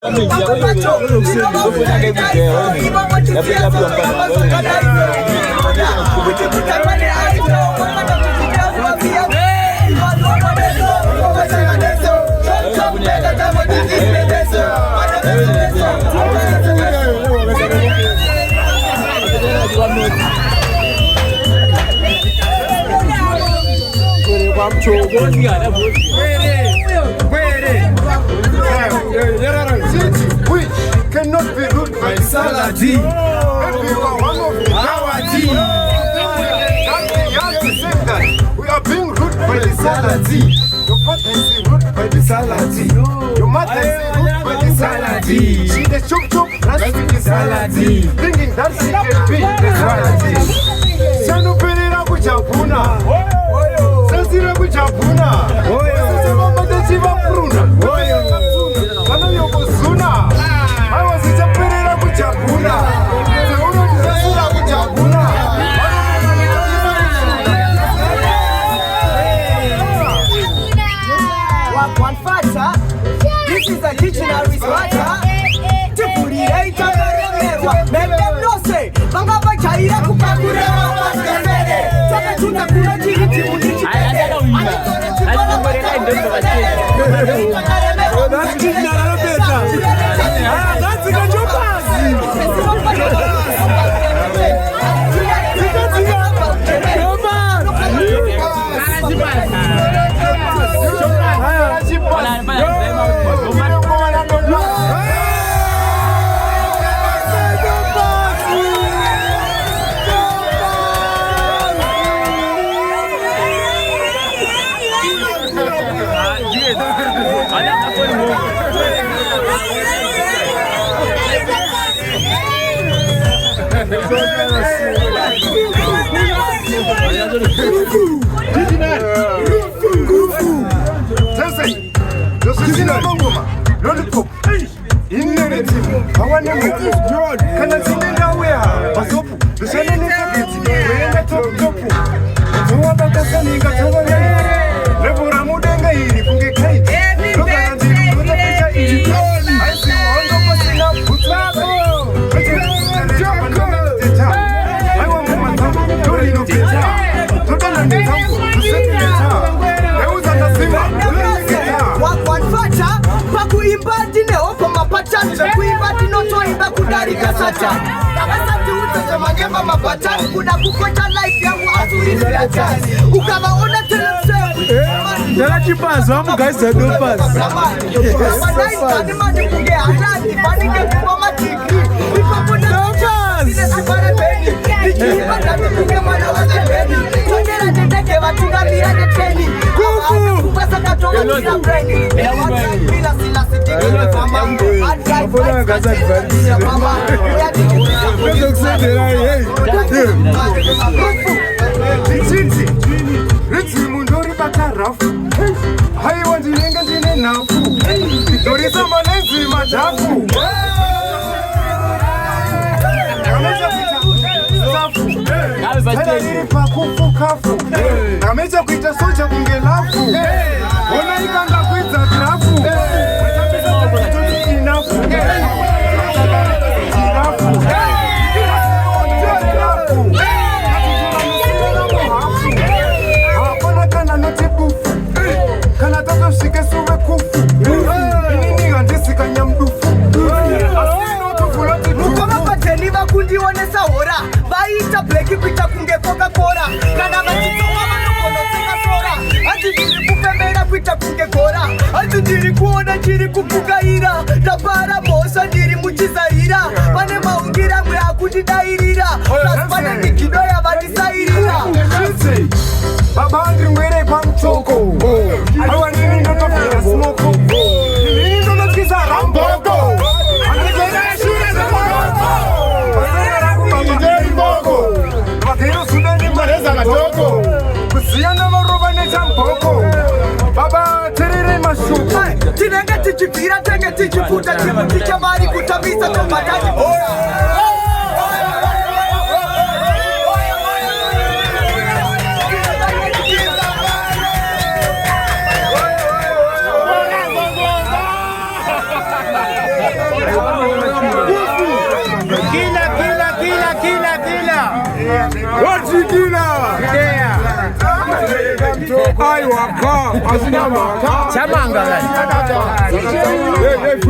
We cannot be ruled by Saladi. If you are one of our team, you have to say that we are being ruled by the Saladi. Your father is ruled by the Saladi. Your mother is ruled by the Saladi. She the chop chop, that's the Saladi. Thinking that she can be the Saladi. Shanu Perera Kuchapuna. Sasira Kuchapuna. Chiva Bruna. Kana yoko Zuna. I was a Perera Kuchapuna. Sasira Kuchapuna. One factor. This is a dictionary factor. To put it out of the make them no say. Mama Bachaira Kupakura. Kuna kupata life ya watu ukawaona tena Dela de paz, vamos guys, do paz. Hai wanjilenga jine nafu Dorisa manenzi majafu Hela niri pakufu kafu Namecha kuita socha kungelafu Ona ikanda kuita grafu Inafu Kana tato shike suwe kufu Nini ngandisi kanya mdufu Asino tufulati tufu Mukoma pateni bakundi one sahora Baita bleki pita kunge Coca-Cola Kana matito mama nokono seka sora Ati jiri kupemera pita kunge kora Ati jiri kuona jiri kupugaira Dabara mosa jiri muchizaira Pane maungira mwe akujidairira Plus pane nikidoya batisairira Baba andri mwere kwa mchoko Awa nini ndo tofira smoko Nini ndo notkisa ramboko Anijera shule za moroko Pasera rangu njeri mboko Matero sudani mareza katoko Kusiana maroba necha mpoko Baba terere mashuko Tinenge tichipira tenge tichiputa Timu tichabari kutabisa tomatati What's the killer? I walk car. As number. Chamanga. Hey, hey,